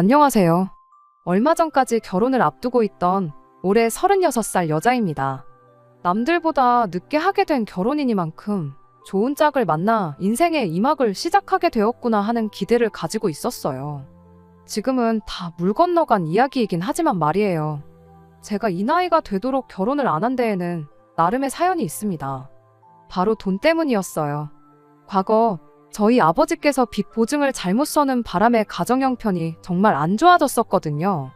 안녕하세요. 얼마 전까지 결혼을 앞두고 있던 올해 36살 여자입니다. 남들보다 늦게 하게 된 결혼이니만큼 좋은 짝을 만나 인생의 2막을 시작하게 되었구나 하는 기대를 가지고 있었어요. 지금은 다 물 건너간 이야기이긴 하지만 말이에요. 제가 이 나이가 되도록 결혼을 안 한 데에는 나름의 사연이 있습니다. 바로 돈 때문이었어요. 과거 저희 아버지께서 빚 보증을 잘못 써는 바람에 가정 형편이 정말 안 좋아졌었거든요.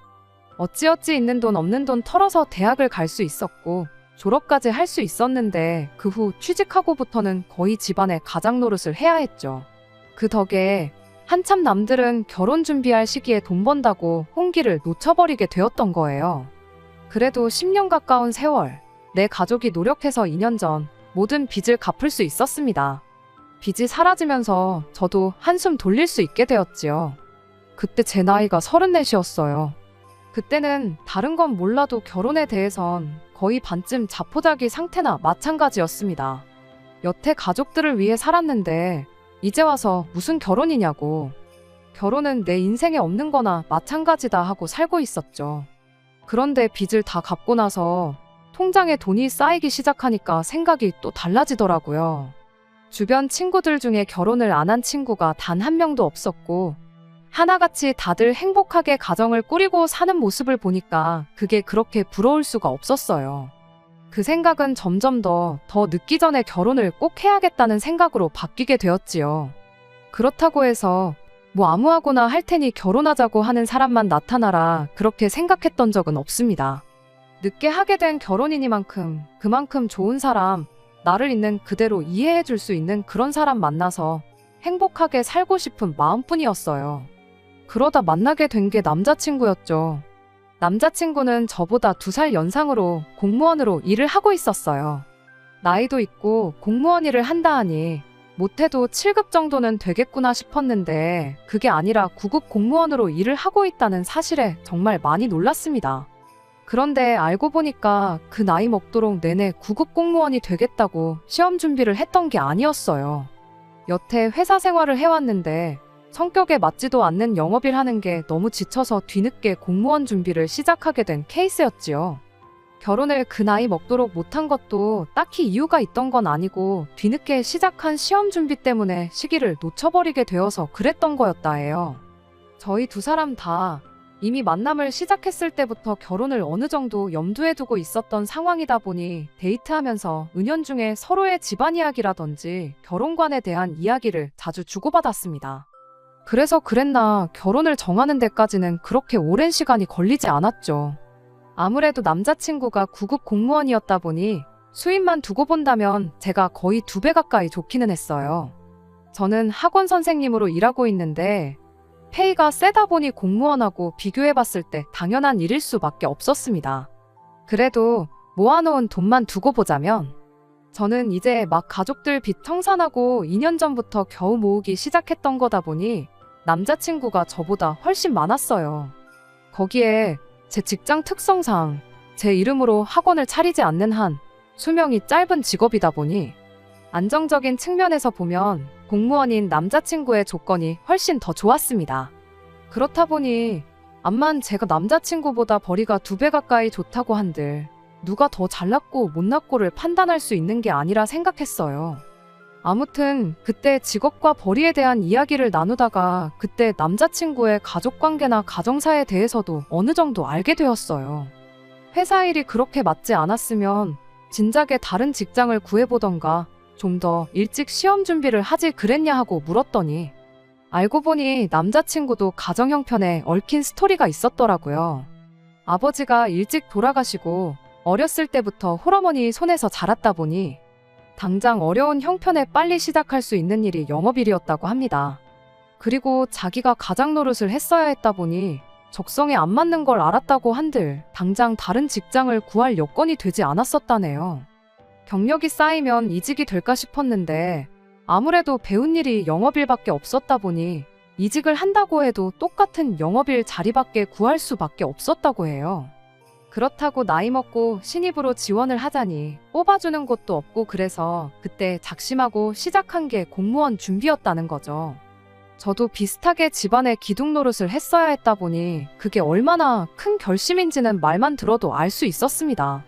어찌어찌 있는 돈 없는 돈 털어서 대학을 갈 수 있었고 졸업까지 할 수 있었는데 그 후 취직하고부터는 거의 집안의 가장 노릇을 해야 했죠. 그 덕에 한참 남들은 결혼 준비할 시기에 돈 번다고 홍기를 놓쳐버리게 되었던 거예요. 그래도 10년 가까운 세월, 내 가족이 노력해서 2년 전 모든 빚을 갚을 수 있었습니다. 빚이 사라지면서 저도 한숨 돌릴 수 있게 되었지요. 그때 제 나이가 34이었어요. 그때는 다른 건 몰라도 결혼에 대해선 거의 반쯤 자포자기 상태나 마찬가지였습니다. 여태 가족들을 위해 살았는데 이제 와서 무슨 결혼이냐고. 결혼은 내 인생에 없는 거나 마찬가지다 하고 살고 있었죠. 그런데 빚을 다 갚고 나서 통장에 돈이 쌓이기 시작하니까 생각이 또 달라지더라고요. 주변 친구들 중에 결혼을 안 한 친구가 단 한 명도 없었고 하나같이 다들 행복하게 가정을 꾸리고 사는 모습을 보니까 그게 그렇게 부러울 수가 없었어요. 그 생각은 점점 더 늦기 전에 결혼을 꼭 해야겠다는 생각으로 바뀌게 되었지요. 그렇다고 해서 뭐 아무하고나 할 테니 결혼하자고 하는 사람만 나타나라 그렇게 생각했던 적은 없습니다. 늦게 하게 된 결혼이니만큼 그만큼 좋은 사람, 나를 있는 그대로 이해해 줄 수 있는 그런 사람 만나서 행복하게 살고 싶은 마음뿐이었어요. 그러다 만나게 된 게 남자친구였죠. 남자친구는 저보다 2살 연상으로 공무원으로 일을 하고 있었어요. 나이도 있고 공무원 일을 한다 하니 못해도 7급 정도는 되겠구나 싶었는데 그게 아니라 9급 공무원으로 일을 하고 있다는 사실에 정말 많이 놀랐습니다. 그런데 알고 보니까 그 나이 먹도록 내내 9급 공무원이 되겠다고 시험 준비를 했던 게 아니었어요. 여태 회사 생활을 해왔는데 성격에 맞지도 않는 영업일 하는 게 너무 지쳐서 뒤늦게 공무원 준비를 시작하게 된 케이스였지요. 결혼을 그 나이 먹도록 못한 것도 딱히 이유가 있던 건 아니고 뒤늦게 시작한 시험 준비 때문에 시기를 놓쳐버리게 되어서 그랬던 거였다 해요. 저희 2사람 다 이미 만남을 시작했을 때부터 결혼을 어느 정도 염두에 두고 있었던 상황이다 보니 데이트하면서 은연중에 서로의 집안 이야기라든지 결혼관에 대한 이야기를 자주 주고받았습니다. 그래서 그랬나 결혼을 정하는 데까지는 그렇게 오랜 시간이 걸리지 않았죠. 아무래도 남자친구가 9급 공무원이었다 보니 수입만 두고 본다면 제가 거의 2배 가까이 좋기는 했어요. 저는 학원 선생님으로 일하고 있는데 페이가 세다 보니 공무원하고 비교해봤을 때 당연한 일일 수밖에 없었습니다. 그래도 모아놓은 돈만 두고 보자면 저는 이제 막 가족들 빚 청산하고 2년 전부터 겨우 모으기 시작했던 거다 보니 남자친구가 저보다 훨씬 많았어요. 거기에 제 직장 특성상 제 이름으로 학원을 차리지 않는 한 수명이 짧은 직업이다 보니 안정적인 측면에서 보면 공무원인 남자친구의 조건이 훨씬 더 좋았습니다. 그렇다 보니 암만 제가 남자친구보다 벌이가 2배 가까이 좋다고 한들 누가 더 잘났고 못났고를 판단할 수 있는 게 아니라 생각했어요. 아무튼 그때 직업과 벌이에 대한 이야기를 나누다가 그때 남자친구의 가족관계나 가정사에 대해서도 어느 정도 알게 되었어요. 회사 일이 그렇게 맞지 않았으면 진작에 다른 직장을 구해보던가 좀 더 일찍 시험 준비를 하지 그랬냐 하고 물었더니 알고 보니 남자친구도 가정 형편에 얽힌 스토리가 있었더라고요. 아버지가 일찍 돌아가시고 어렸을 때부터 홀어머니 손에서 자랐다 보니 당장 어려운 형편에 빨리 시작할 수 있는 일이 영업일이었다고 합니다. 그리고 자기가 가장 노릇을 했어야 했다 보니 적성에 안 맞는 걸 알았다고 한들 당장 다른 직장을 구할 여건이 되지 않았었다네요. 경력이 쌓이면 이직이 될까 싶었는데 아무래도 배운 일이 영업일밖에 없었다 보니 이직을 한다고 해도 똑같은 영업일 자리밖에 구할 수밖에 없었다고 해요. 그렇다고 나이 먹고 신입으로 지원을 하자니 뽑아주는 곳도 없고 그래서 그때 작심하고 시작한 게 공무원 준비였다는 거죠. 저도 비슷하게 집안의 기둥 노릇을 했어야 했다 보니 그게 얼마나 큰 결심인지는 말만 들어도 알 수 있었습니다.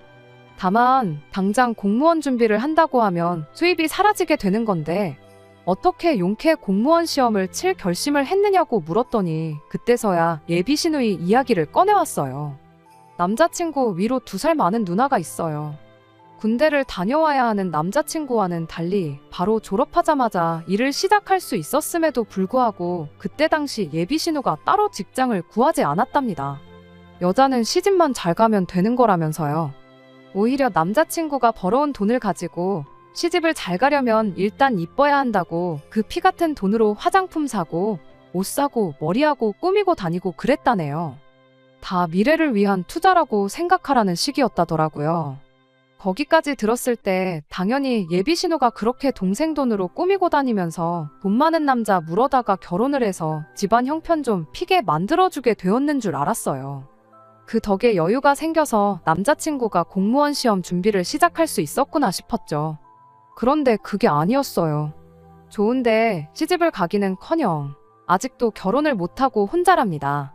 다만 당장 공무원 준비를 한다고 하면 수입이 사라지게 되는 건데 어떻게 용케 공무원 시험을 칠 결심을 했느냐고 물었더니 그때서야 예비신우이 이야기를 꺼내왔어요. 남자친구 위로 2살 많은 누나가 있어요. 군대를 다녀와야 하는 남자친구와는 달리 바로 졸업하자마자 일을 시작할 수 있었음에도 불구하고 그때 당시 예비신우가 따로 직장을 구하지 않았답니다. 여자는 시집만 잘 가면 되는 거라면서요. 오히려 남자친구가 벌어온 돈을 가지고 시집을 잘 가려면 일단 이뻐야 한다고 그 피 같은 돈으로 화장품 사고 옷 사고 머리하고 꾸미고 다니고 그랬다네요. 다 미래를 위한 투자라고 생각하라는 식이었다더라고요. 거기까지 들었을 때 당연히 예비신우가 그렇게 동생 돈으로 꾸미고 다니면서 돈 많은 남자 물어다가 결혼을 해서 집안 형편 좀 피게 만들어주게 되었는 줄 알았어요. 그 덕에 여유가 생겨서 남자친구가 공무원 시험 준비를 시작할 수 있었구나 싶었죠. 그런데 그게 아니었어요. 좋은데 시집을 가기는커녕 아직도 결혼을 못하고 혼자랍니다.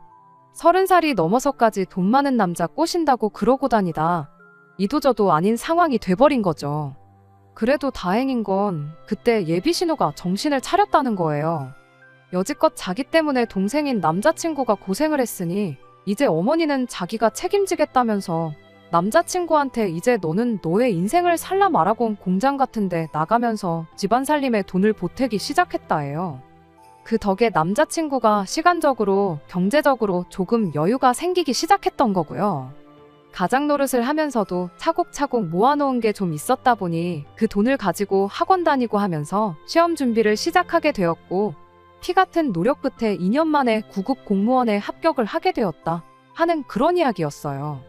30살이 넘어서까지 돈 많은 남자 꼬신다고 그러고 다니다 이도저도 아닌 상황이 돼버린 거죠. 그래도 다행인 건 그때 예비신우가 정신을 차렸다는 거예요. 여지껏 자기 때문에 동생인 남자친구가 고생을 했으니 이제 어머니는 자기가 책임지겠다면서 남자친구한테 이제 너는 너의 인생을 살라 말하고 공장 같은데 나가면서 집안 살림에 돈을 보태기 시작했다 해요. 그 덕에 남자친구가 시간적으로 경제적으로 조금 여유가 생기기 시작했던 거고요. 가장 노릇을 하면서도 차곡차곡 모아놓은 게 좀 있었다 보니 그 돈을 가지고 학원 다니고 하면서 시험 준비를 시작하게 되었고 피 같은 노력 끝에 2년 만에 9급 공무원에 합격을 하게 되었다 하는 그런 이야기였어요.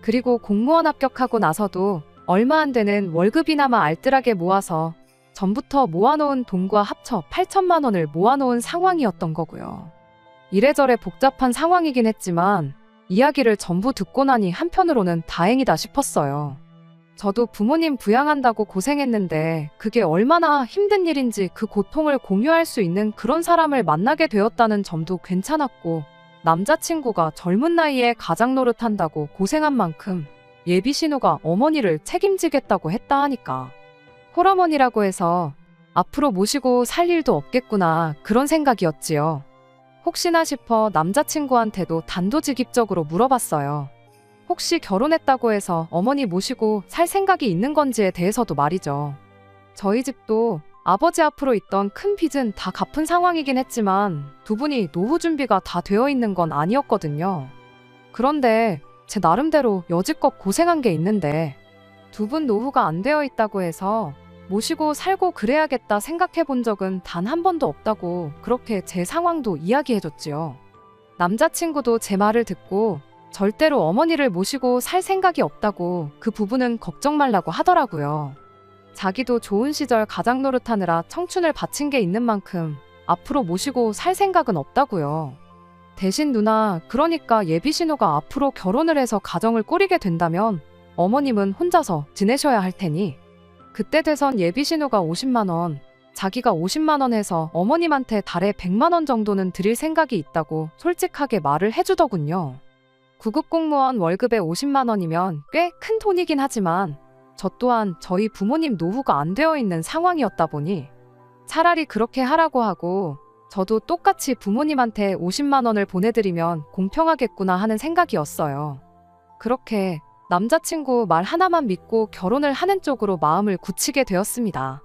그리고 공무원 합격하고 나서도 얼마 안 되는 월급이나마 알뜰하게 모아서 전부터 모아놓은 돈과 합쳐 8천만 원을 모아놓은 상황이었던 거고요. 이래저래 복잡한 상황이긴 했지만 이야기를 전부 듣고 나니 한편으로는 다행이다 싶었어요. 저도 부모님 부양한다고 고생했는데 그게 얼마나 힘든 일인지 그 고통을 공유할 수 있는 그런 사람을 만나게 되었다는 점도 괜찮았고 남자친구가 젊은 나이에 가장 노릇한다고 고생한 만큼 예비신우가 어머니를 책임지겠다고 했다 하니까 홀어머니라고 해서 앞으로 모시고 살 일도 없겠구나 그런 생각이었지요. 혹시나 싶어 남자친구한테도 단도직입적으로 물어봤어요. 혹시 결혼했다고 해서 어머니 모시고 살 생각이 있는 건지에 대해서도 말이죠. 저희 집도 아버지 앞으로 있던 큰 빚은 다 갚은 상황이긴 했지만 두 분이 노후 준비가 다 되어 있는 건 아니었거든요. 그런데 제 나름대로 여지껏 고생한 게 있는데 두 분 노후가 안 되어 있다고 해서 모시고 살고 그래야겠다 생각해 본 적은 단 한 번도 없다고 그렇게 제 상황도 이야기해줬지요. 남자친구도 제 말을 듣고 절대로 어머니를 모시고 살 생각이 없다고 그 부분은 걱정 말라고 하더라고요. 자기도 좋은 시절 가장 노릇하느라 청춘을 바친 게 있는 만큼 앞으로 모시고 살 생각은 없다고요. 대신 누나, 그러니까 예비신우가 앞으로 결혼을 해서 가정을 꾸리게 된다면 어머님은 혼자서 지내셔야 할 테니 그때 돼선 예비신우가 50만 원, 자기가 50만 원 해서 어머님한테 달에 100만 원 정도는 드릴 생각이 있다고 솔직하게 말을 해주더군요. 9급 공무원 월급에 50만 원이면 꽤 큰 돈이긴 하지만 저 또한 저희 부모님 노후가 안 되어 있는 상황이었다 보니 차라리 그렇게 하라고 하고 저도 똑같이 부모님한테 50만 원을 보내드리면 공평하겠구나 하는 생각이었어요. 그렇게 남자친구 말 하나만 믿고 결혼을 하는 쪽으로 마음을 굳히게 되었습니다.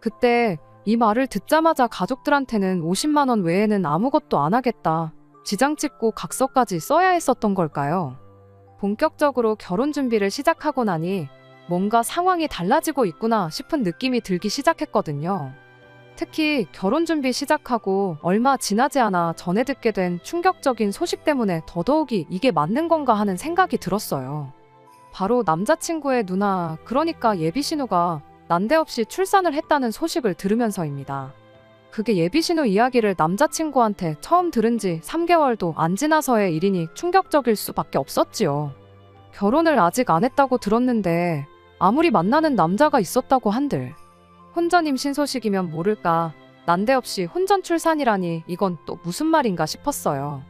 그때 이 말을 듣자마자 가족들한테는 50만 원 외에는 아무것도 안 하겠다, 지장 찍고 각서까지 써야 했었던 걸까요? 본격적으로 결혼 준비를 시작하고 나니 뭔가 상황이 달라지고 있구나 싶은 느낌이 들기 시작했거든요. 특히 결혼 준비 시작하고 얼마 지나지 않아 전해 듣게 된 충격적인 소식 때문에 더더욱이 이게 맞는 건가 하는 생각이 들었어요. 바로 남자친구의 누나, 그러니까 예비신우가 난데없이 출산을 했다는 소식을 들으면서입니다. 그게 예비신우 이야기를 남자친구한테 처음 들은 지 3개월도 안 지나서의 일이니 충격적일 수밖에 없었지요. 결혼을 아직 안 했다고 들었는데 아무리 만나는 남자가 있었다고 한들 혼전 임신 소식이면 모를까 난데없이 혼전 출산이라니 이건 또 무슨 말인가 싶었어요.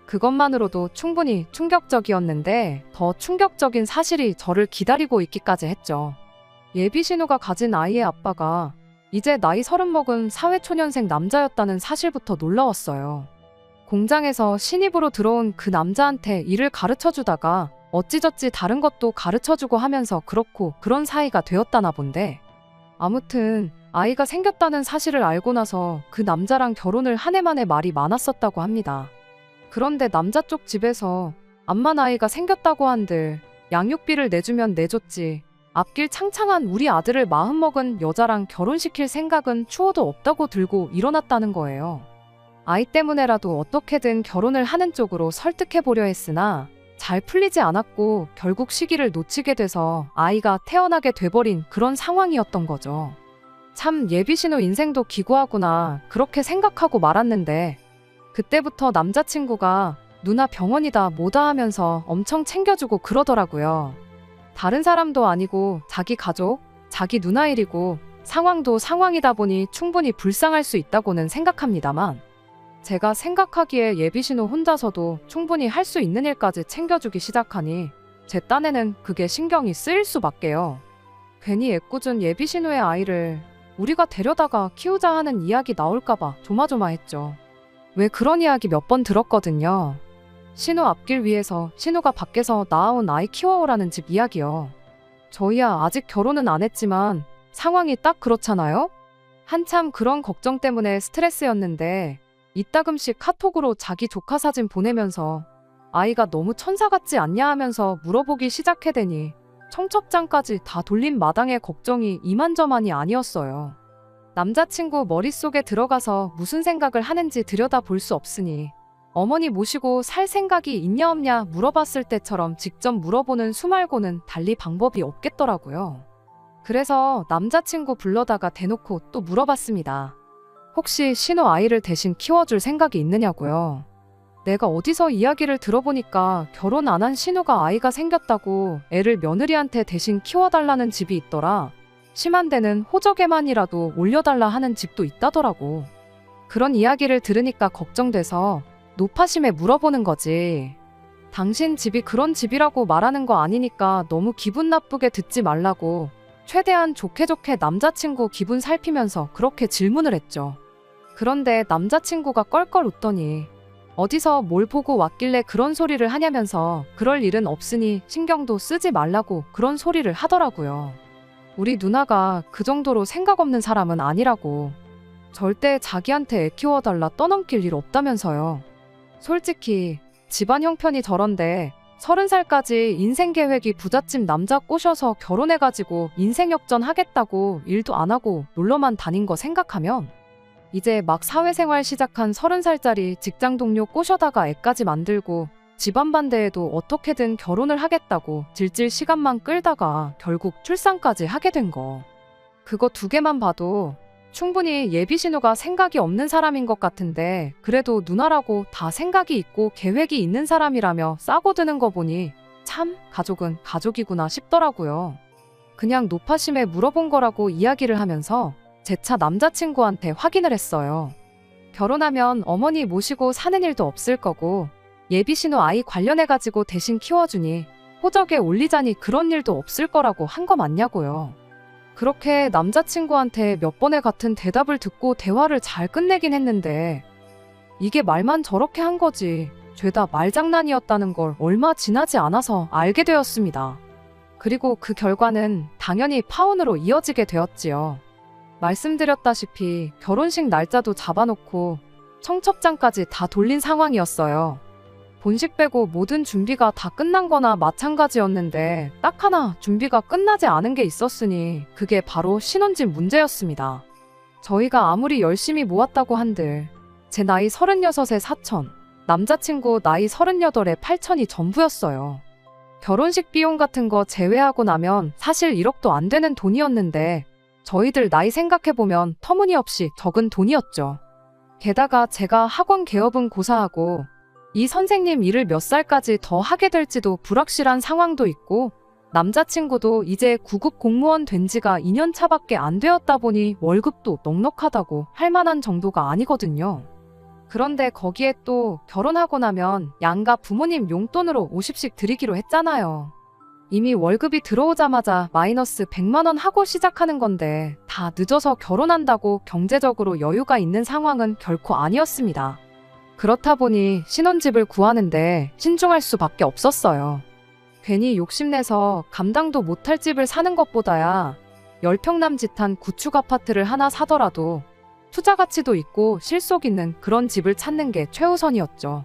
그것만으로도 충분히 충격적이었는데 더 충격적인 사실이 저를 기다리고 있기까지 했죠. 예비신우가 가진 아이의 아빠가 이제 나이 30 먹은 사회초년생 남자였다는 사실부터 놀라웠어요. 공장에서 신입으로 들어온 그 남자한테 일을 가르쳐주다가 어찌저찌 다른 것도 가르쳐주고 하면서 그렇고 그런 사이가 되었다나 본데, 아무튼 아이가 생겼다는 사실을 알고 나서 그 남자랑 결혼을 한 해 만에 말이 많았었다고 합니다. 그런데 남자 쪽 집에서 암만 아이가 생겼다고 한들 양육비를 내주면 내줬지 앞길 창창한 우리 아들을 마음먹은 여자랑 결혼시킬 생각은 추호도 없다고 들고 일어났다는 거예요. 아이 때문에라도 어떻게든 결혼을 하는 쪽으로 설득해보려 했으나 잘 풀리지 않았고 결국 시기를 놓치게 돼서 아이가 태어나게 돼버린 그런 상황이었던 거죠. 참 예비신우 인생도 기구하구나 그렇게 생각하고 말았는데, 그때부터 남자친구가 누나 병원이다 뭐다 하면서 엄청 챙겨주고 그러더라고요. 다른 사람도 아니고 자기 가족, 자기 누나 일이고 상황도 상황이다 보니 충분히 불쌍할 수 있다고는 생각합니다만, 제가 생각하기에 예비신우 혼자서도 충분히 할 수 있는 일까지 챙겨주기 시작하니 제 딴에는 그게 신경이 쓰일 수밖에요. 괜히 애꿎은 예비신우의 아이를 우리가 데려다가 키우자 하는 이야기 나올까봐 조마조마했죠. 왜 그런 이야기 몇 번 들었거든요. 신우 앞길 위해서 신우가 밖에서 낳아온 아이 키워오라는 집 이야기요. 저희야 아직 결혼은 안 했지만 상황이 딱 그렇잖아요? 한참 그런 걱정 때문에 스트레스였는데 이따금씩 카톡으로 자기 조카 사진 보내면서 아이가 너무 천사 같지 않냐 하면서 물어보기 시작해대니 청첩장까지 다 돌린 마당에 걱정이 이만저만이 아니었어요. 남자친구 머릿속에 들어가서 무슨 생각을 하는지 들여다볼 수 없으니 어머니 모시고 살 생각이 있냐 없냐 물어봤을 때처럼 직접 물어보는 수 말고는 달리 방법이 없겠더라고요. 그래서 남자친구 불러다가 대놓고 또 물어봤습니다. 혹시 신우 아이를 대신 키워줄 생각이 있느냐고요. 내가 어디서 이야기를 들어보니까 결혼 안 한 신우가 아이가 생겼다고 애를 며느리한테 대신 키워달라는 집이 있더라. 심한 데는 호적에만이라도 올려달라 하는 집도 있다더라고. 그런 이야기를 들으니까 걱정돼서 노파심에 물어보는 거지. 당신 집이 그런 집이라고 말하는 거 아니니까 너무 기분 나쁘게 듣지 말라고 최대한 좋게 남자친구 기분 살피면서 그렇게 질문을 했죠. 그런데 남자친구가 껄껄 웃더니 어디서 뭘 보고 왔길래 그런 소리를 하냐면서 그럴 일은 없으니 신경도 쓰지 말라고 그런 소리를 하더라고요. 우리 누나가 그 정도로 생각 없는 사람은 아니라고. 절대 자기한테 애 키워달라 떠넘길 일 없다면서요. 솔직히 집안 형편이 저런데 30살까지 인생 계획이 부잣집 남자 꼬셔서 결혼해가지고 인생 역전 하겠다고 일도 안 하고 놀러만 다닌 거 생각하면 이제 막 사회생활 시작한 30살짜리 직장 동료 꼬셔다가 애까지 만들고 집안 반대에도 어떻게든 결혼을 하겠다고 질질 시간만 끌다가 결국 출산까지 하게 된 거. 그거 두 개만 봐도 충분히 예비신우가 생각이 없는 사람인 것 같은데, 그래도 누나라고 다 생각이 있고 계획이 있는 사람이라며 싸고 드는 거 보니 참 가족은 가족이구나 싶더라고요. 그냥 노파심에 물어본 거라고 이야기를 하면서 재차 남자친구한테 확인을 했어요. 결혼하면 어머니 모시고 사는 일도 없을 거고 예비신우 아이 관련해가지고 대신 키워주니 호적에 올리자니 그런 일도 없을 거라고 한 거 맞냐고요. 그렇게 남자친구한테 몇 번의 같은 대답을 듣고 대화를 잘 끝내긴 했는데, 이게 말만 저렇게 한 거지 죄다 말장난이었다는 걸 얼마 지나지 않아서 알게 되었습니다. 그리고 그 결과는 당연히 파혼으로 이어지게 되었지요. 말씀드렸다시피 결혼식 날짜도 잡아놓고 청첩장까지 다 돌린 상황이었어요. 본식 빼고 모든 준비가 다 끝난 거나 마찬가지였는데 딱 하나 준비가 끝나지 않은 게 있었으니 그게 바로 신혼집 문제였습니다. 저희가 아무리 열심히 모았다고 한들 제 나이 36에 4천, 남자친구 나이 38에 8천이 전부였어요. 결혼식 비용 같은 거 제외하고 나면 사실 1억도 안 되는 돈이었는데 저희들 나이 생각해보면 터무니없이 적은 돈이었죠. 게다가 제가 학원 개업은 고사하고 이 선생님 일을 몇 살까지 더 하게 될지도 불확실한 상황도 있고 남자친구도 이제 9급 공무원 된 지가 2년 차밖에 안 되었다 보니 월급도 넉넉하다고 할 만한 정도가 아니거든요. 그런데 거기에 또 결혼하고 나면 양가 부모님 용돈으로 50씩 드리기로 했잖아요. 이미 월급이 들어오자마자 마이너스 100만 원 하고 시작하는 건데 다 늦어서 결혼한다고 경제적으로 여유가 있는 상황은 결코 아니었습니다. 그렇다 보니 신혼집을 구하는데 신중할 수밖에 없었어요. 괜히 욕심내서 감당도 못할 집을 사는 것보다야 10평 남짓한 구축 아파트를 하나 사더라도 투자 가치도 있고 실속 있는 그런 집을 찾는 게 최우선이었죠.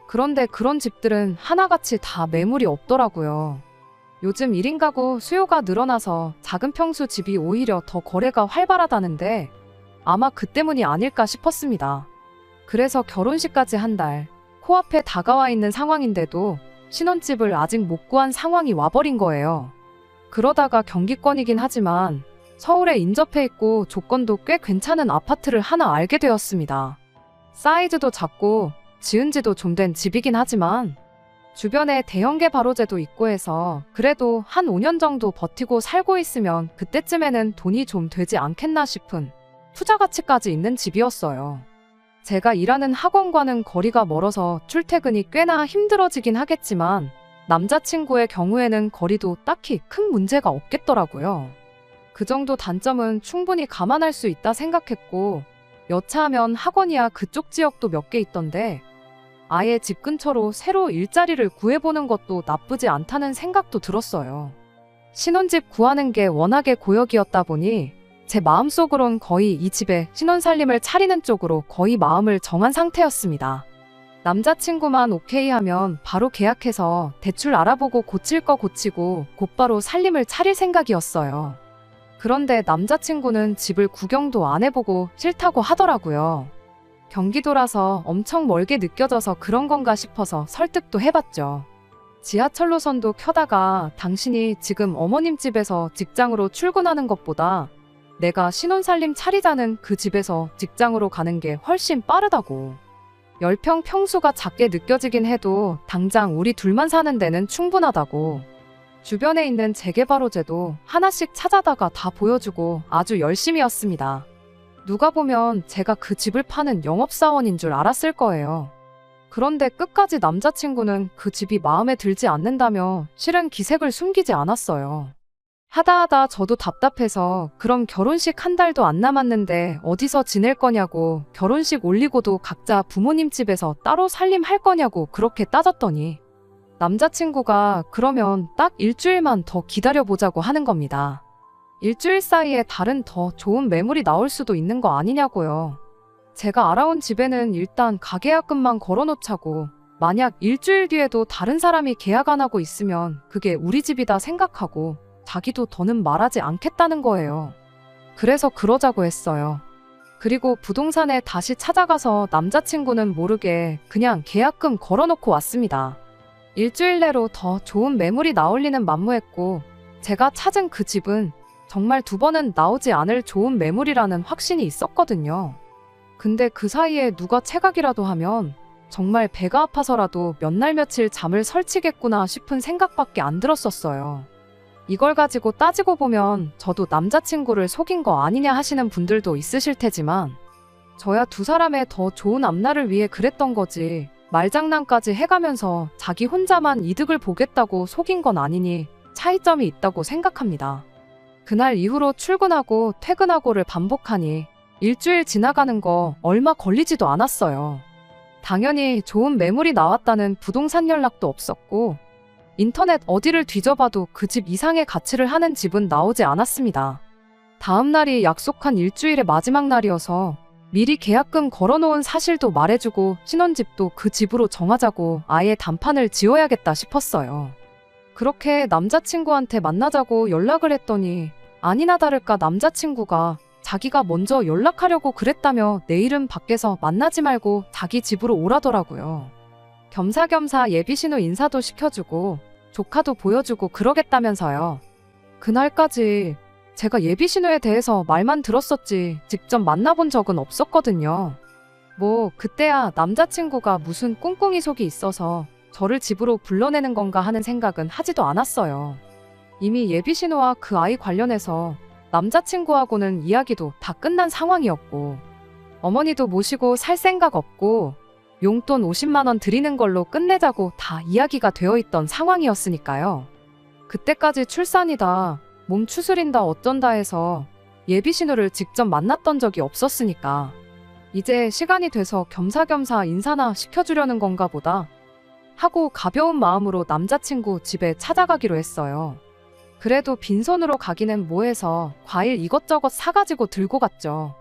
그런데 그런 집들은 하나같이 다 매물이 없더라고요. 요즘 1인 가구 수요가 늘어나서 작은 평수 집이 오히려 더 거래가 활발하다는데 아마 그 때문이 아닐까 싶었습니다. 그래서 결혼식까지 한 달 코앞에 다가와 있는 상황인데도 신혼집을 아직 못 구한 상황이 와버린 거예요. 그러다가 경기권이긴 하지만 서울에 인접해 있고 조건도 꽤 괜찮은 아파트를 하나 알게 되었습니다. 사이즈도 작고 지은 지도 좀 된 집이긴 하지만 주변에 대형계 바로제도 있고 해서 그래도 한 5년 정도 버티고 살고 있으면 그때쯤에는 돈이 좀 되지 않겠나 싶은 투자 가치까지 있는 집이었어요. 제가 일하는 학원과는 거리가 멀어서 출퇴근이 꽤나 힘들어지긴 하겠지만 남자친구의 경우에는 거리도 딱히 큰 문제가 없겠더라고요. 그 정도 단점은 충분히 감안할 수 있다 생각했고 여차하면 학원이야 그쪽 지역도 몇 개 있던데 아예 집 근처로 새로 일자리를 구해보는 것도 나쁘지 않다는 생각도 들었어요. 신혼집 구하는 게 워낙에 고역이었다 보니 제 마음속으론 거의 이 집에 신혼살림을 차리는 쪽으로 거의 마음을 정한 상태였습니다. 남자친구만 오케이 하면 바로 계약해서 대출 알아보고 고칠 거 고치고 곧바로 살림을 차릴 생각이었어요. 그런데 남자친구는 집을 구경도 안 해보고 싫다고 하더라고요. 경기도라서 엄청 멀게 느껴져서 그런 건가 싶어서 설득도 해봤죠. 지하철 노선도 켜다가 당신이 지금 어머님 집에서 직장으로 출근하는 것보다 내가 신혼살림 차리자는 그 집에서 직장으로 가는 게 훨씬 빠르다고. 10평 평수가 작게 느껴지긴 해도 당장 우리 둘만 사는 데는 충분하다고. 주변에 있는 재개발호재도 하나씩 찾아다가 다 보여주고 아주 열심히였습니다. 누가 보면 제가 그 집을 파는 영업사원인 줄 알았을 거예요. 그런데 끝까지 남자친구는 그 집이 마음에 들지 않는다며 실은 기색을 숨기지 않았어요. 하다 저도 답답해서 그럼 결혼식 한 달도 안 남았는데 어디서 지낼 거냐고 결혼식 올리고도 각자 부모님 집에서 따로 살림할 거냐고 그렇게 따졌더니 남자친구가 그러면 딱 일주일만 더 기다려보자고 하는 겁니다. 일주일 사이에 다른 더 좋은 매물이 나올 수도 있는 거 아니냐고요. 제가 알아온 집에는 일단 가계약금만 걸어놓자고 만약 일주일 뒤에도 다른 사람이 계약 안 하고 있으면 그게 우리 집이다 생각하고 자기도 더는 말하지 않겠다는 거예요. 그래서 그러자고 했어요. 그리고 부동산에 다시 찾아가서 남자친구는 모르게 그냥 계약금 걸어놓고 왔습니다. 일주일 내로 더 좋은 매물이 나올 리는 만무했고 제가 찾은 그 집은 정말 2번은 나오지 않을 좋은 매물이라는 확신이 있었거든요. 근데 그 사이에 누가 체각이라도 하면 정말 배가 아파서라도 몇 날 며칠 잠을 설치겠구나 싶은 생각밖에 안 들었었어요. 이걸 가지고 따지고 보면 저도 남자친구를 속인 거 아니냐 하시는 분들도 있으실 테지만 저야 두 사람의 더 좋은 앞날을 위해 그랬던 거지 말장난까지 해가면서 자기 혼자만 이득을 보겠다고 속인 건 아니니 차이점이 있다고 생각합니다. 그날 이후로 출근하고 퇴근하고를 반복하니 일주일 지나가는 거 얼마 걸리지도 않았어요. 당연히 좋은 매물이 나왔다는 부동산 연락도 없었고 인터넷 어디를 뒤져봐도 그 집 이상의 가치를 하는 집은 나오지 않았습니다. 다음 날이 약속한 일주일의 마지막 날이어서 미리 계약금 걸어놓은 사실도 말해주고 신혼집도 그 집으로 정하자고 아예 단판을 지어야겠다 싶었어요. 그렇게 남자친구한테 만나자고 연락을 했더니 아니나 다를까 남자친구가 자기가 먼저 연락하려고 그랬다며 내일은 밖에서 만나지 말고 자기 집으로 오라더라고요. 겸사겸사 예비신우 인사도 시켜주고 조카도 보여주고 그러겠다면서요. 그날까지 제가 예비신우에 대해서 말만 들었었지 직접 만나본 적은 없었거든요. 뭐 그때야 남자친구가 무슨 꿍꿍이 속이 있어서 저를 집으로 불러내는 건가 하는 생각은 하지도 않았어요. 이미 예비신우와 그 아이 관련해서 남자친구하고는 이야기도 다 끝난 상황이었고, 어머니도 모시고 살 생각 없고 용돈 50만 원 드리는 걸로 끝내자고 다 이야기가 되어 있던 상황이었으니까요. 그때까지 출산이다, 몸 추스린다 어쩐다 해서 예비신우를 직접 만났던 적이 없었으니까 이제 시간이 돼서 겸사겸사 인사나 시켜주려는 건가 보다 하고 가벼운 마음으로 남자친구 집에 찾아가기로 했어요. 그래도 빈손으로 가기는 뭐해서 과일 이것저것 사가지고 들고 갔죠.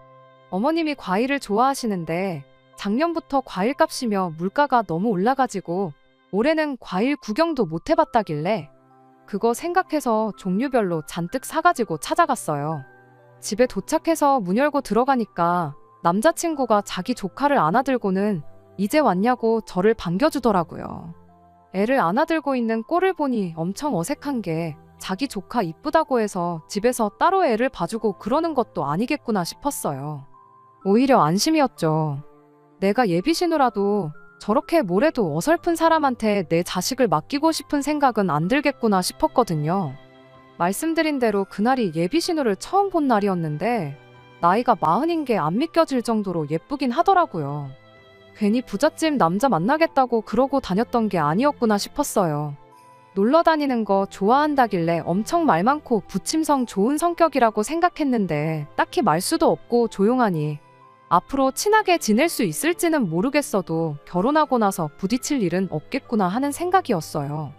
어머님이 과일을 좋아하시는데 작년부터 과일값이며 물가가 너무 올라가지고 올해는 과일 구경도 못 해봤다길래 그거 생각해서 종류별로 잔뜩 사가지고 찾아갔어요. 집에 도착해서 문 열고 들어가니까 남자친구가 자기 조카를 안아들고는 이제 왔냐고 저를 반겨주더라고요. 애를 안아들고 있는 꼴을 보니 엄청 어색한 게 자기 조카 이쁘다고 해서 집에서 따로 애를 봐주고 그러는 것도 아니겠구나 싶었어요. 오히려 안심이었죠. 내가 예비신우라도 저렇게 뭐래도 어설픈 사람한테 내 자식을 맡기고 싶은 생각은 안 들겠구나 싶었거든요. 말씀드린 대로 그날이 예비신우를 처음 본 날이었는데 나이가 40인 게 안 믿겨질 정도로 예쁘긴 하더라고요. 괜히 부잣집 남자 만나겠다고 그러고 다녔던 게 아니었구나 싶었어요. 놀러 다니는 거 좋아한다길래 엄청 말 많고 부침성 좋은 성격이라고 생각했는데 딱히 말수도 없고 조용하니 앞으로 친하게 지낼 수 있을지는 모르겠어도 결혼하고 나서 부딪힐 일은 없겠구나 하는 생각이었어요.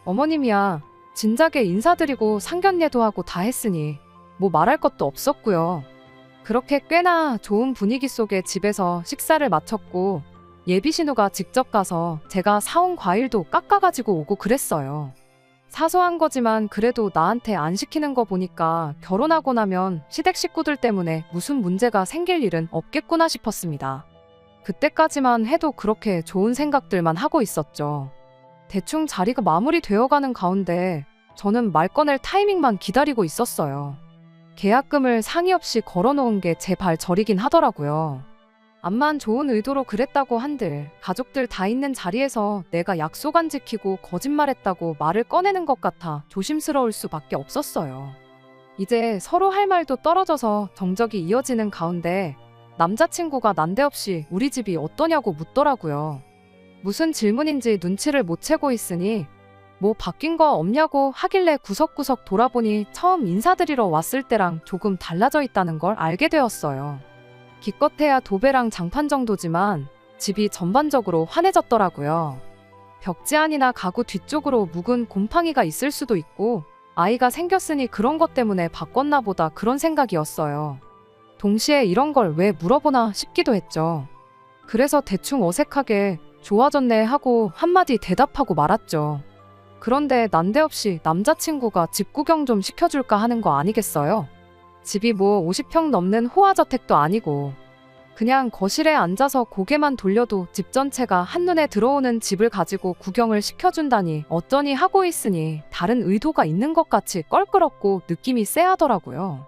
어머님이야 진작에 인사드리고 상견례도 하고 다 했으니 뭐 말할 것도 없었고요. 그렇게 꽤나 좋은 분위기 속에 집에서 식사를 마쳤고 예비신우가 직접 가서 제가 사온 과일도 깎아가지고 오고 그랬어요. 사소한 거지만 그래도 나한테 안 시키는 거 보니까 결혼하고 나면 시댁 식구들 때문에 무슨 문제가 생길 일은 없겠구나 싶었습니다. 그때까지만 해도 그렇게 좋은 생각들만 하고 있었죠. 대충 자리가 마무리되어가는 가운데 저는 말 꺼낼 타이밍만 기다리고 있었어요. 계약금을 상의 없이 걸어놓은 게 제 발 저리긴 하더라고요. 암만 좋은 의도로 그랬다고 한들 가족들 다 있는 자리에서 내가 약속 안 지키고 거짓말했다고 말을 꺼내는 것 같아 조심스러울 수밖에 없었어요. 이제 서로 할 말도 떨어져서 정적이 이어지는 가운데 남자친구가 난데없이 우리 집이 어떠냐고 묻더라고요. 무슨 질문인지 눈치를 못 채고 있으니 뭐 바뀐 거 없냐고 하길래 구석구석 돌아보니 처음 인사드리러 왔을 때랑 조금 달라져 있다는 걸 알게 되었어요. 기껏해야 도배랑 장판 정도지만 집이 전반적으로 환해졌더라고요. 벽지 안이나 가구 뒤쪽으로 묵은 곰팡이가 있을 수도 있고 아이가 생겼으니 그런 것 때문에 바꿨나 보다 그런 생각이었어요. 동시에 이런 걸 왜 물어보나 싶기도 했죠. 그래서 대충 어색하게 좋아졌네 하고 한마디 대답하고 말았죠. 그런데 난데없이 남자친구가 집 구경 좀 시켜줄까 하는 거 아니겠어요? 집이 뭐 50평 넘는 호화저택도 아니고 그냥 거실에 앉아서 고개만 돌려도 집 전체가 한눈에 들어오는 집을 가지고 구경을 시켜준다니 어쩌니 하고 있으니 다른 의도가 있는 것 같이 껄끄럽고 느낌이 쎄하더라고요.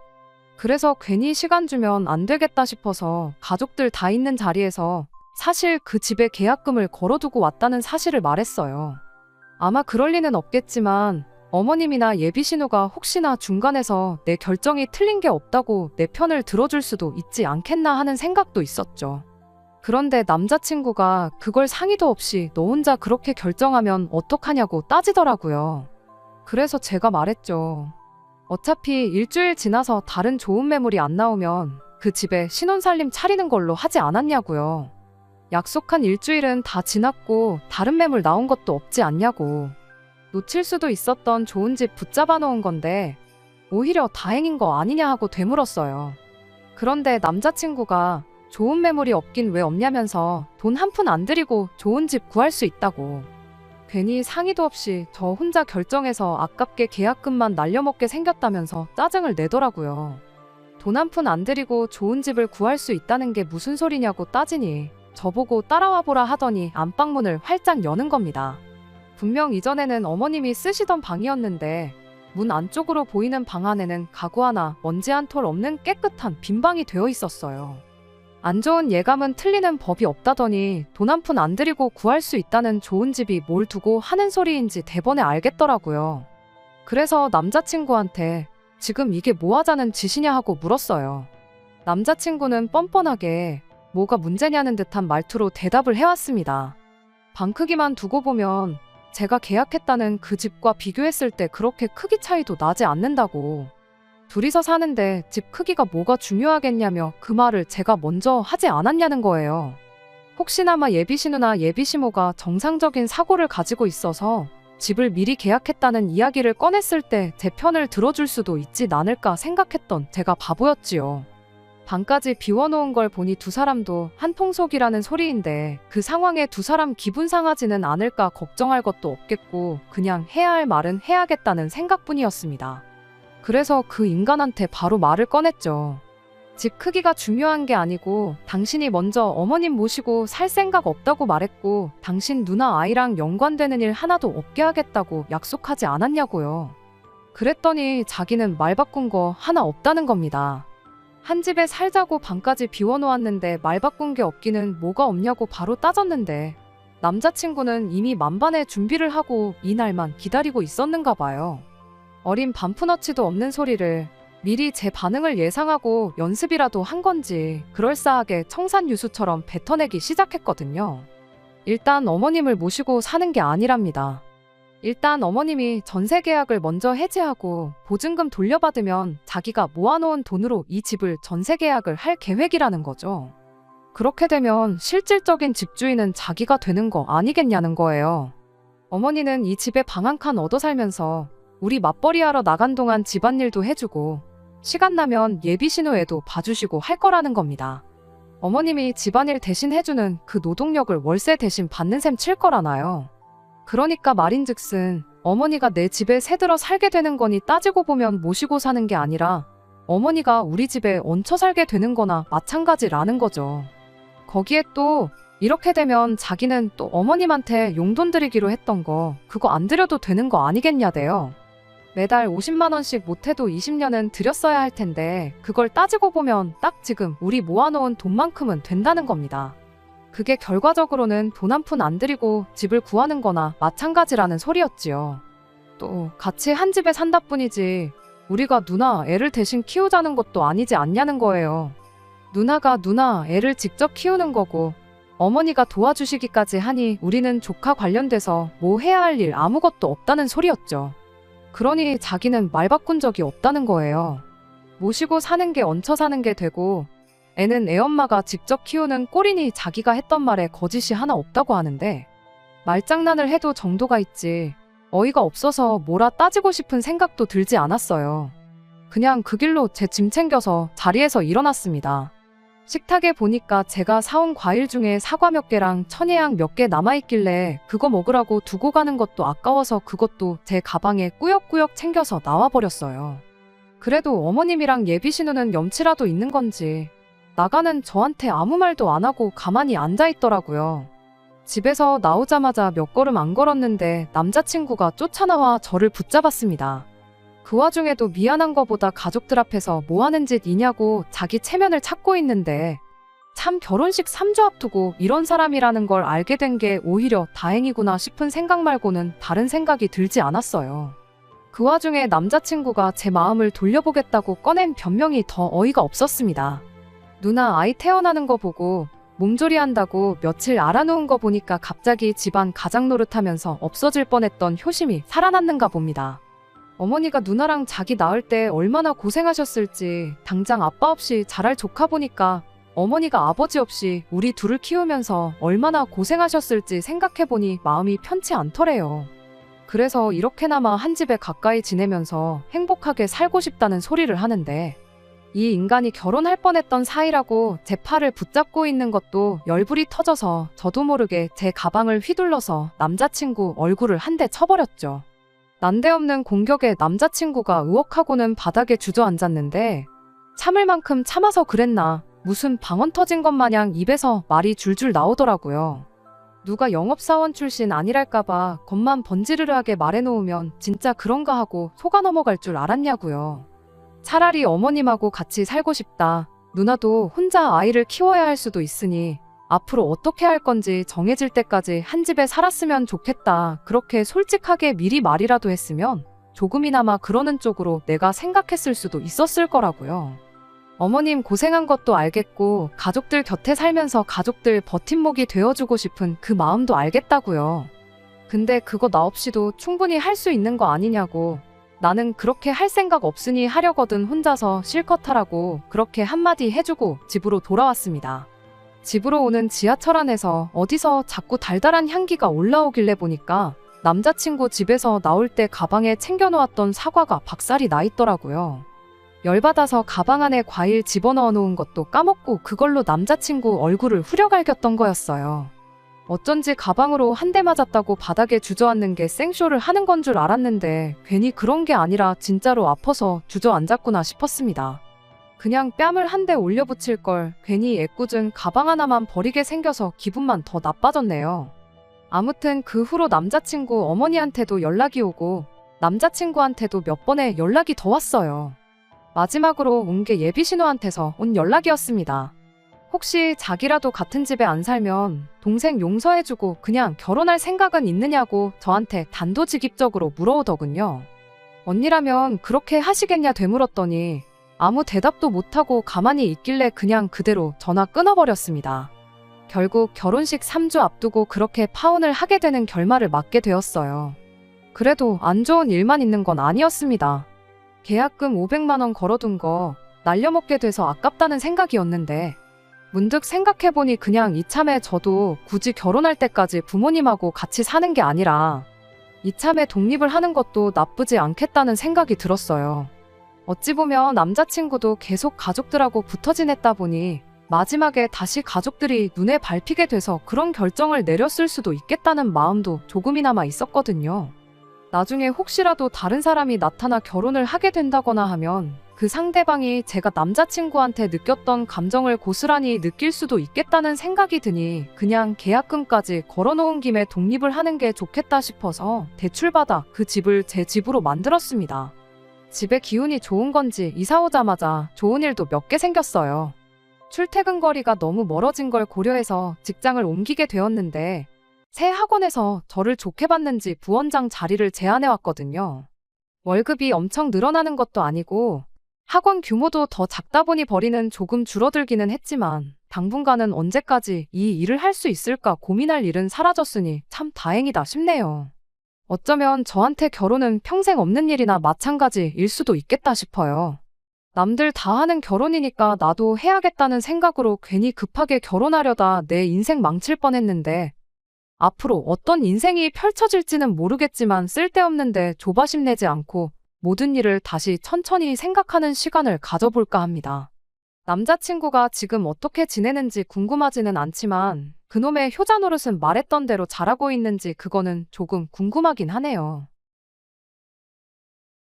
그래서 괜히 시간 주면 안 되겠다 싶어서 가족들 다 있는 자리에서 사실 그 집에 계약금을 걸어두고 왔다는 사실을 말했어요. 아마 그럴 리는 없겠지만 어머님이나 예비신우가 혹시나 중간에서 내 결정이 틀린 게 없다고 내 편을 들어줄 수도 있지 않겠나 하는 생각도 있었죠. 그런데 남자친구가 그걸 상의도 없이 너 혼자 그렇게 결정하면 어떡하냐고 따지더라고요. 그래서 제가 말했죠. 어차피 일주일 지나서 다른 좋은 매물이 안 나오면 그 집에 신혼살림 차리는 걸로 하지 않았냐고요. 약속한 일주일은 다 지났고 다른 매물 나온 것도 없지 않냐고. 놓칠 수도 있었던 좋은 집 붙잡아 놓은 건데 오히려 다행인 거 아니냐 하고 되물었어요. 그런데 남자친구가 좋은 매물이 없긴 왜 없냐면서 돈 한 푼 안 들이고 좋은 집 구할 수 있다고. 괜히 상의도 없이 저 혼자 결정해서 아깝게 계약금만 날려먹게 생겼다면서 짜증을 내더라고요. 돈 한 푼 안 들이고 좋은 집을 구할 수 있다는 게 무슨 소리냐고 따지니 저보고 따라와 보라 하더니 안방문을 활짝 여는 겁니다. 분명 이전에는 어머님이 쓰시던 방이었는데 문 안쪽으로 보이는 방 안에는 가구 하나, 먼지 한 톨 없는 깨끗한 빈 방이 되어 있었어요. 안 좋은 예감은 틀리는 법이 없다더니 돈 한 푼 안 들이고 구할 수 있다는 좋은 집이 뭘 두고 하는 소리인지 대번에 알겠더라고요. 그래서 남자친구한테 지금 이게 뭐 하자는 짓이냐 하고 물었어요. 남자친구는 뻔뻔하게 뭐가 문제냐는 듯한 말투로 대답을 해왔습니다. 방 크기만 두고 보면 제가 계약했다는 그 집과 비교했을 때 그렇게 크기 차이도 나지 않는다고. 둘이서 사는데 집 크기가 뭐가 중요하겠냐며 그 말을 제가 먼저 하지 않았냐는 거예요. 혹시나마 예비신우나 예비시모가 정상적인 사고를 가지고 있어서 집을 미리 계약했다는 이야기를 꺼냈을 때 제 편을 들어줄 수도 있지 않을까 생각했던 제가 바보였지요. 방까지 비워놓은 걸 보니 두 사람도 한통속이라는 소리인데 그 상황에 두 사람 기분 상하지는 않을까 걱정할 것도 없겠고 그냥 해야 할 말은 해야겠다는 생각뿐이었습니다. 그래서 그 인간한테 바로 말을 꺼냈죠. 집 크기가 중요한 게 아니고 당신이 먼저 어머님 모시고 살 생각 없다고 말했고 당신 누나 아이랑 연관되는 일 하나도 없게 하겠다고 약속하지 않았냐고요. 그랬더니 자기는 말 바꾼 거 하나 없다는 겁니다. 한 집에 살자고 방까지 비워놓았는데 말 바꾼 게 없기는 뭐가 없냐고 바로 따졌는데 남자친구는 이미 만반의 준비를 하고 이날만 기다리고 있었는가 봐요. 어린 반푼어치도 없는 소리를 미리 제 반응을 예상하고 연습이라도 한 건지 그럴싸하게 청산유수처럼 뱉어내기 시작했거든요. 일단 어머님을 모시고 사는 게 아니랍니다. 일단 어머님이 전세 계약을 먼저 해지하고 보증금 돌려받으면 자기가 모아놓은 돈으로 이 집을 전세 계약을 할 계획이라는 거죠. 그렇게 되면 실질적인 집주인은 자기가 되는 거 아니겠냐는 거예요. 어머니는 이 집에 방 한 칸 얻어 살면서 우리 맞벌이 하러 나간 동안 집안일도 해주고 시간 나면 예비신우애도 봐주시고 할 거라는 겁니다. 어머님이 집안일 대신 해주는 그 노동력을 월세 대신 받는 셈 칠 거라나요. 그러니까 말인즉슨 어머니가 내 집에 새들어 살게 되는 거니 따지고 보면 모시고 사는 게 아니라 어머니가 우리 집에 얹혀 살게 되는 거나 마찬가지라는 거죠. 거기에 또 이렇게 되면 자기는 또 어머님한테 용돈 드리기로 했던 거 그거 안 드려도 되는 거 아니겠냐대요. 매달 50만 원씩 못해도 20년은 드렸어야 할 텐데 그걸 따지고 보면 딱 지금 우리 모아놓은 돈만큼은 된다는 겁니다. 그게 결과적으로는 돈 한 푼 안 들이고 집을 구하는 거나 마찬가지라는 소리였지요. 또 같이 한 집에 산다 뿐이지 우리가 누나 애를 대신 키우자는 것도 아니지 않냐는 거예요. 누나가 누나 애를 직접 키우는 거고 어머니가 도와주시기까지 하니 우리는 조카 관련돼서 뭐 해야 할 일 아무것도 없다는 소리였죠. 그러니 자기는 말 바꾼 적이 없다는 거예요. 모시고 사는 게 얹혀 사는 게 되고 애는 애엄마가 직접 키우는 꼴이니 자기가 했던 말에 거짓이 하나 없다고 하는데 말장난을 해도 정도가 있지 어이가 없어서 뭐라 따지고 싶은 생각도 들지 않았어요. 그냥 그 길로 제 짐 챙겨서 자리에서 일어났습니다. 식탁에 보니까 제가 사온 과일 중에 사과 몇 개랑 천혜향 몇 개 남아있길래 그거 먹으라고 두고 가는 것도 아까워서 그것도 제 가방에 꾸역꾸역 챙겨서 나와버렸어요. 그래도 어머님이랑 예비신우는 염치라도 있는 건지 나가는 저한테 아무 말도 안 하고 가만히 앉아있더라고요. 집에서 나오자마자 몇 걸음 안 걸었는데 남자친구가 쫓아나와 저를 붙잡았습니다. 그 와중에도 미안한 거보다 가족들 앞에서 뭐 하는 짓이냐고 자기 체면을 찾고 있는데 참 결혼식 3주 앞두고 이런 사람이라는 걸 알게 된 게 오히려 다행이구나 싶은 생각 말고는 다른 생각이 들지 않았어요. 그 와중에 남자친구가 제 마음을 돌려보겠다고 꺼낸 변명이 더 어이가 없었습니다. 누나 아이 태어나는 거 보고 몸조리 한다고 며칠 알아놓은 거 보니까 갑자기 집안 가장 노릇하면서 없어질 뻔했던 효심이 살아났는가 봅니다. 어머니가 누나랑 자기 낳을 때 얼마나 고생하셨을지 당장 아빠 없이 자랄 조카 보니까 어머니가 아버지 없이 우리 둘을 키우면서 얼마나 고생하셨을지 생각해보니 마음이 편치 않더래요. 그래서 이렇게나마 한 집에 가까이 지내면서 행복하게 살고 싶다는 소리를 하는데 이 인간이 결혼할 뻔했던 사이라고 제 팔을 붙잡고 있는 것도 열불이 터져서 저도 모르게 제 가방을 휘둘러서 남자친구 얼굴을 한 대 쳐버렸죠. 난데없는 공격에 남자친구가 으억하고는 바닥에 주저앉았는데 참을 만큼 참아서 그랬나 무슨 방언 터진 것 마냥 입에서 말이 줄줄 나오더라고요. 누가 영업사원 출신 아니랄까봐 겉만 번지르르하게 말해놓으면 진짜 그런가 하고 속아 넘어갈 줄 알았냐고요. 차라리 어머님하고 같이 살고 싶다. 누나도 혼자 아이를 키워야 할 수도 있으니 앞으로 어떻게 할 건지 정해질 때까지 한 집에 살았으면 좋겠다. 그렇게 솔직하게 미리 말이라도 했으면 조금이나마 그러는 쪽으로 내가 생각했을 수도 있었을 거라고요. 어머님 고생한 것도 알겠고 가족들 곁에 살면서 가족들 버팀목이 되어주고 싶은 그 마음도 알겠다고요. 근데 그거 나 없이도 충분히 할 수 있는 거 아니냐고. 나는 그렇게 할 생각 없으니 하려거든 혼자서 실컷 하라고 그렇게 한마디 해주고 집으로 돌아왔습니다. 집으로 오는 지하철 안에서 어디서 자꾸 달달한 향기가 올라오길래 보니까 남자친구 집에서 나올 때 가방에 챙겨놓았던 사과가 박살이 나 있더라고요. 열받아서 가방 안에 과일 집어넣어 놓은 것도 까먹고 그걸로 남자친구 얼굴을 후려갈겼던 거였어요. 어쩐지 가방으로 한 대 맞았다고 바닥에 주저앉는 게 생쇼를 하는 건 줄 알았는데 괜히 그런 게 아니라 진짜로 아파서 주저앉았구나 싶었습니다. 그냥 뺨을 한 대 올려붙일 걸 괜히 애꿎은 가방 하나만 버리게 생겨서 기분만 더 나빠졌네요. 아무튼 그 후로 남자친구 어머니한테도 연락이 오고 남자친구한테도 몇 번의 연락이 더 왔어요. 마지막으로 온 게 예비신우한테서 온 연락이었습니다. 혹시 자기라도 같은 집에 안 살면 동생 용서해주고 그냥 결혼할 생각은 있느냐고 저한테 단도직입적으로 물어오더군요. 언니라면 그렇게 하시겠냐 되물었더니 아무 대답도 못하고 가만히 있길래 그냥 그대로 전화 끊어버렸습니다. 결국 결혼식 3주 앞두고 그렇게 파혼을 하게 되는 결말을 맞게 되었어요. 그래도 안 좋은 일만 있는 건 아니었습니다. 계약금 500만 원 걸어둔 거 날려먹게 돼서 아깝다는 생각이었는데 문득 생각해보니 그냥 이참에 저도 굳이 결혼할 때까지 부모님하고 같이 사는 게 아니라 이참에 독립을 하는 것도 나쁘지 않겠다는 생각이 들었어요. 어찌 보면 남자친구도 계속 가족들하고 붙어 지냈다 보니 마지막에 다시 가족들이 눈에 밟히게 돼서 그런 결정을 내렸을 수도 있겠다는 마음도 조금이나마 있었거든요. 나중에 혹시라도 다른 사람이 나타나 결혼을 하게 된다거나 하면 그 상대방이 제가 남자친구한테 느꼈던 감정을 고스란히 느낄 수도 있겠다는 생각이 드니 그냥 계약금까지 걸어놓은 김에 독립을 하는 게 좋겠다 싶어서 대출받아 그 집을 제 집으로 만들었습니다. 집에 기운이 좋은 건지 이사 오자마자 좋은 일도 몇 개 생겼어요. 출퇴근 거리가 너무 멀어진 걸 고려해서 직장을 옮기게 되었는데 새 학원에서 저를 좋게 봤는지 부원장 자리를 제안해왔거든요. 월급이 엄청 늘어나는 것도 아니고 학원 규모도 더 작다 보니 벌이는 조금 줄어들기는 했지만 당분간은 언제까지 이 일을 할 수 있을까 고민할 일은 사라졌으니 참 다행이다 싶네요. 어쩌면 저한테 결혼은 평생 없는 일이나 마찬가지일 수도 있겠다 싶어요. 남들 다 하는 결혼이니까 나도 해야겠다는 생각으로 괜히 급하게 결혼하려다 내 인생 망칠 뻔했는데 앞으로 어떤 인생이 펼쳐질지는 모르겠지만 쓸데없는데 조바심 내지 않고 모든 일을 다시 천천히 생각하는 시간을 가져볼까 합니다. 남자친구가 지금 어떻게 지내는지 궁금하지는 않지만 그놈의 효자 노릇은 말했던 대로 잘하고 있는지 그거는 조금 궁금하긴 하네요.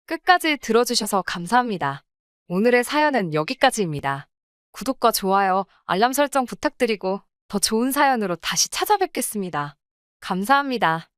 끝까지 들어주셔서 감사합니다. 오늘의 사연은 여기까지입니다. 구독과 좋아요, 알람 설정 부탁드리고 더 좋은 사연으로 다시 찾아뵙겠습니다. 감사합니다.